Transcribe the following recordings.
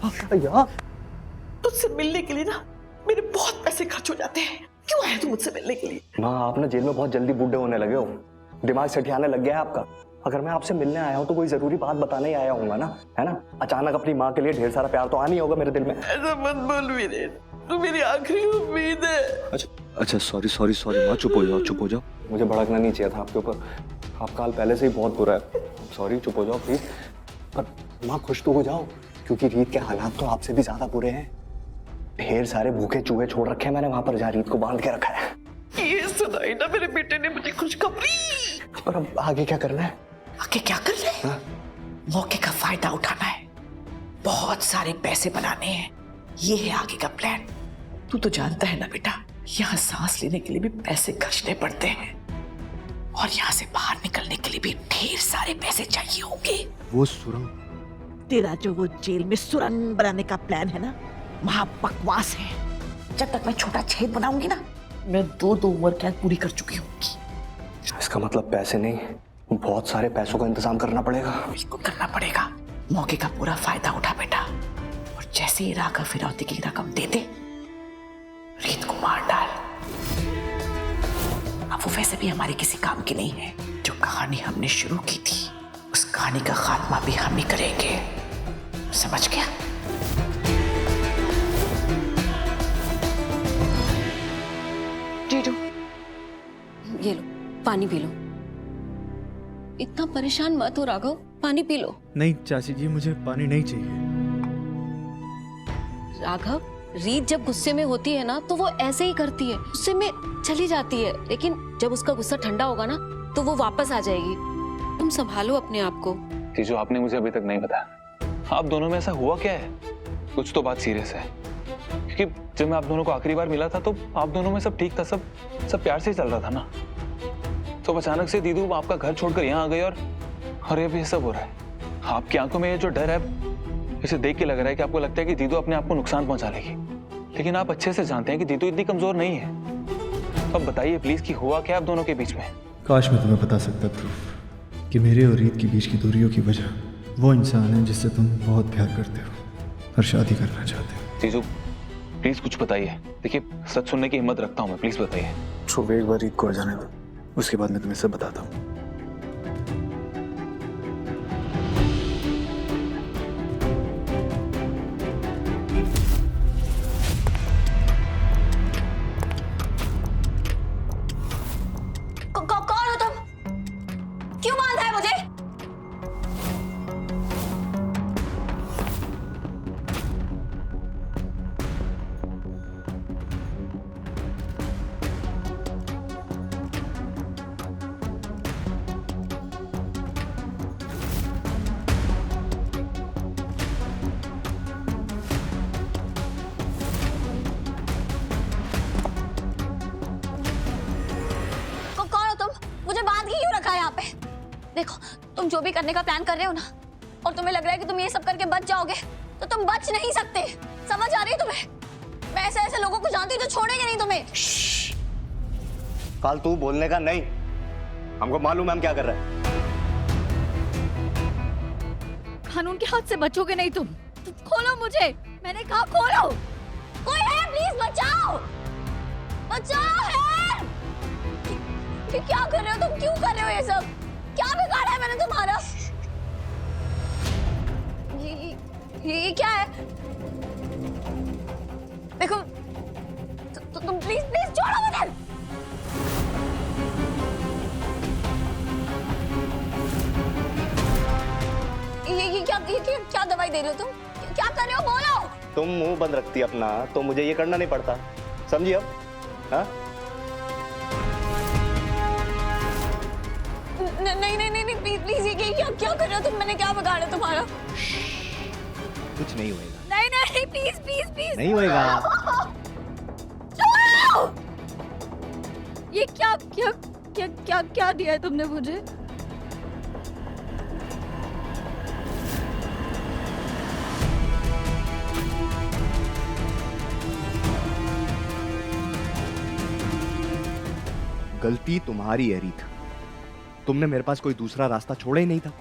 यार तुझसे मिलने के लिए ना मेरे बहुत पैसे खर्च हो जाते हैं। क्यों आए तू मुझसे मिलने के लिए? माँ, आप ना जेल में बहुत जल्दी बूढ़े होने लगे हो, दिमाग सठियाने लग गया है आपका। अगर मैं आपसे मिलने आया हूँ तो कोई जरूरी बात बताने ही आया हूँगा ना, है ना? अचानक अपनी माँ के लिए ढेर सारा प्यार तो आनी होगा मेरे दिल में। ऐसा मत बोल वीरेन, तू मेरी आखिरी उम्मीद है। अच्छा सॉरी सॉरी सॉरी माँ, चुप हो जाओ चुप हो जाओ। मुझे भड़कना नहीं चाहिए था आपके ऊपर, आपका हाल पहले से ही बहुत बुरा है। सॉरी, चुप हो जाओ प्लीज। पर माँ खुश तो हो जाओ, क्योंकि रीत के हालात तो आपसे भी ज्यादा बुरे हैं। ढेर सारे भूखे चूहे छोड़ रखे हैं मैंने वहां पर, जहाँ रीत को बांध के रखा है। ये सुनाई ना मेरे बेटे ने मुझे खुशखबरी। और अब आगे क्या करना है? आगे क्या कर ले? मौके का फायदा उठाना है, बहुत सारे पैसे बनाने हैं, ये है आगे का प्लान। तू तो जानता है ना बेटा, यहाँ सांस लेने के लिए भी पैसे खर्चने पड़ते हैं और यहाँ से बाहर निकलने के लिए भी ढेर सारे पैसे चाहिए होंगे। वो सुरंग, तेरा जो वो जेल में सुरंग बनाने का प्लान है ना, वहाँ बकवास है। जब तक मैं छोटा छेद बनाऊंगी ना, मैं दो उम्र कैद पूरी कर चुकी होंगी। इसका मतलब पैसे नहीं, बहुत सारे पैसों का इंतजाम करना पड़ेगा। बिल्कुल करना पड़ेगा। मौके का पूरा फायदा उठा बेटा, और जैसे ही राघव फिरौती की रकम दे दे, रीत को मार डाल। अब वो वैसे भी हमारे किसी काम की नहीं है। जो कहानी हमने शुरू की थी, उस कहानी का खात्मा भी हम ही करेंगे, समझ गया? जीजू, ये लो पानी पी लो। इतना परेशान मत हो राघव, पानी पी लो। नहीं चाची जी, मुझे पानी नहीं चाहिए। राघव, रीत जब गुस्से में होती है ना तो वो ऐसे ही करती है, गुस्से में चली जाती है, लेकिन जब उसका गुस्सा ठंडा होगा ना तो वो वापस आ जाएगी। तुम संभालो अपने आप को। जीजू, आपने मुझे अभी तक नहीं बताया, आप दोनों में ऐसा हुआ क्या है? कुछ तो बात सीरियस है, क्योंकि जब मैं आप दोनों को आखिरी बार मिला था तो आप दोनों में सब ठीक था, सब प्यार से ही चल रहा था ना। तो अचानक से दीदू आपका घर छोड़कर यहाँ आ गई और ये भी सब हो रहा है। आपकी आंखों में ये जो डर है, इसे देख के लग रहा है कि आपको लगता है कि दीदू अपने आप को नुकसान पहुंचा लेगी, लेकिन आप अच्छे से जानते हैं कि दीदू इतनी कमजोर नहीं है। तो अब बताइए प्लीज कि हुआ क्या आप दोनों के बीच में? काश मैं तुम्हें बता सकता ध्रुव कि मेरे और रीत के बीच की दूरियों की वजह वो इंसान है जिससे तुम बहुत प्यार करते हो और शादी करना चाहते हो। जीजू प्लीज कुछ बताइए। देखिए, सच सुनने की हिम्मत रखता हूँ मैं, प्लीज बताइए। तो एक बार रीत को आ जाने दो, उसके बाद मैं तुम्हें सब बताता हूँ। कौन हो तुम? क्यों बांधा है मुझे? कौन हो तुम? मुझे बांध के क्यों रखा है यहाँ पे? देखो, तुम जो भी करने का प्लान कर रहे हो ना, और तुम्हें लग रहा है कि तुम ये सब करके बच जाओगे, तो तुम बच नहीं सकते। समझ आ रही है तुम्हें? मैं ऐसे लोगों को जानती हूँ जो छोड़ेंगे नहीं तुम्हें। फालतू बोलने का नहीं, हमको मालूम है हम क्या कर रहे हैं। कानून के हाथ से बचोगे नहीं तुम। खोलो मुझे, मैंने कहा खोलो। कोई है? प्लीज बचाओ, बचाओ है। क्या कर रहे हो तुम? क्यों कर रहे हो ये सब? क्या बिगाड़ा है मैंने तुम्हारा? ये क्या है? देखो, तुम प्लीज छोड़ो मुझे। ये क्या दवाई दे रहे हो तुम? क्या कर रहे हो? बोलो। तुम मुंह बंद रखती अपना तो मुझे ये करना नहीं पड़ता, समझी अब? हाँ? नहीं प्लीज, ये क्या कर रहे हो तुम? मैंने क्या बिगाड़ा तुम्हारा? कुछ नहीं होएगा। नहीं प्लीज नहीं होएगा। छोड़ो। ये क्या दिया है तुमने मुझे? गलती तुम्हारी है रीत, तुमने मेरे पास कोई दूसरा रास्ता छोड़ा ही नहीं था।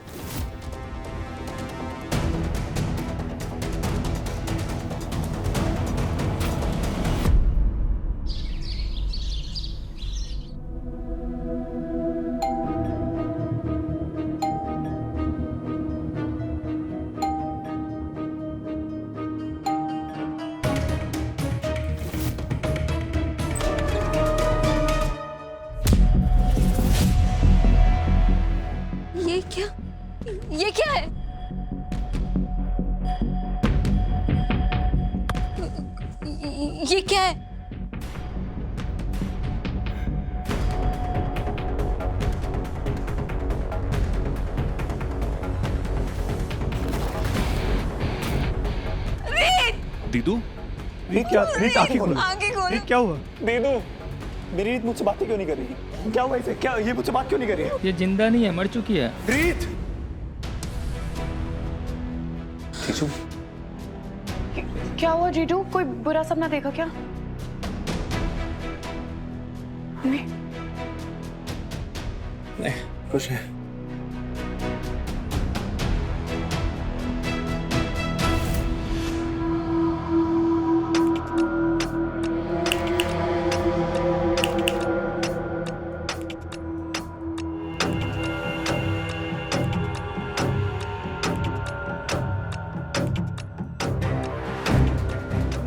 ये क्या है? दीदू रीत क्या? रीत आंखें खोलो। आंखें खोलो। रीत क्या हुआ? दीदू, मेरी रीत मुझसे बातें क्यों नहीं कर रही? क्या हुआ इसे? क्या ये मुझसे बात क्यों नहीं कर रही है? ये जिंदा नहीं है, मर चुकी है। रीत! जीजू क्या हुआ जीजू? कोई बुरा सपना देखा क्या? नहीं। नहीं, कुछ नहीं।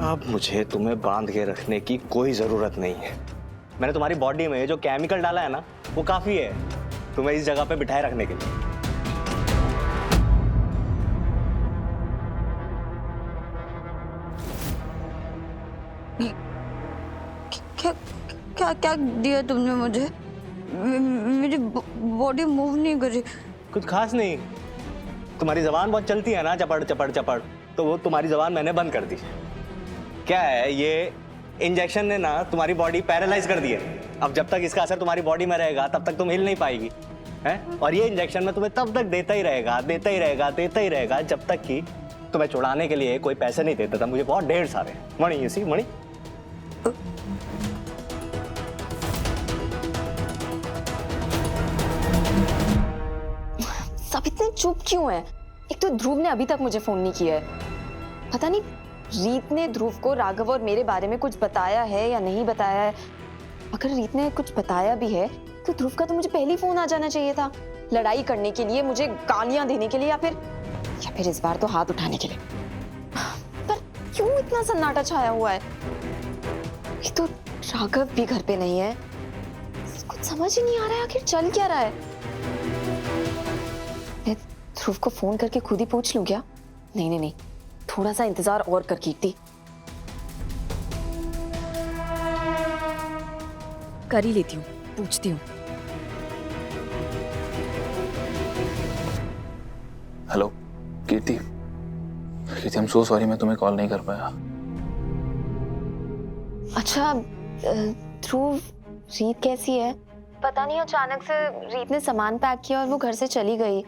अब मुझे तुम्हें बांध के रखने की कोई जरूरत नहीं है। मैंने तुम्हारी बॉडी में जो केमिकल डाला है ना, वो काफी है तुम्हें इस जगह पे बिठाए रखने के लिए। क्या क्या क्या दिया तुमने मुझे? मेरी बॉडी मूव नहीं कर रही। कुछ खास नहीं, तुम्हारी जबान बहुत चलती है ना, चपड़ चपड़ चपड़, तो वो तुम्हारी जबान मैंने बंद कर दी। क्या है, ये इंजेक्शन ने ना तुम्हारी बॉडी पैरालाइज कर दी है। अब जब तक इसका असर तुम्हारी बॉडी में रहेगा तब तक तुम हिल नहीं पाएगी, हैं? और ये इंजेक्शन मैं तुम्हें तब तक देता ही रहेगा, देता ही रहेगा, देता ही रहेगा, जब तक कि तुम्हें छुड़ाने के लिए कोई पैसे नहीं देता था। मुझे बहुत ढेर सारे मणि, इसी मणि। सब इतने चुप क्यों हैं? एक तो ध्रुव ने अभी तक मुझे फोन नहीं किया है। पता नहीं रीत ने ध्रुव को राघव और मेरे बारे में कुछ बताया है या नहीं बताया है। अगर रीत ने कुछ बताया भी है तो ध्रुव का तो मुझे पहले ही फोन आ जाना चाहिए था, लड़ाई करने के लिए, मुझे गालियां देने के लिए, या फिर इस बार तो हाथ उठाने के लिए। पर क्यों इतना सन्नाटा छाया हुआ है? ये तो राघव भी घर पे नहीं है। कुछ समझ ही नहीं आ रहा है आखिर चल क्या रहा है। मैं ध्रुव को फोन करके खुद ही पूछ लूं क्या? नहीं, थोड़ा सा इंतजार और कर कीर्ति। कर ही लेती हूँ, पूछती हूँ। Hello Kirti, I am so sorry, मैं तुम्हें कॉल नहीं कर पाया। अच्छा ध्रुव, रीत कैसी है? पता नहीं अचानक से रीत ने सामान पैक किया और वो घर से चली गई।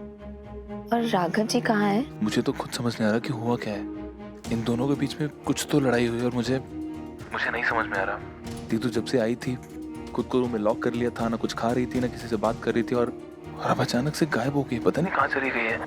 और राघव जी कहाँ हैं? मुझे तो खुद समझ नहीं आ रहा कि हुआ क्या है। इन दोनों के बीच में कुछ तो लड़ाई हुई और मुझे नहीं समझ में आ रहा। दीदू जब से आई थी खुद को रूम में लॉक कर लिया था, ना कुछ खा रही थी ना किसी से बात कर रही थी, और अब अचानक से गायब हो गई। पता नहीं कहाँ चली गई है।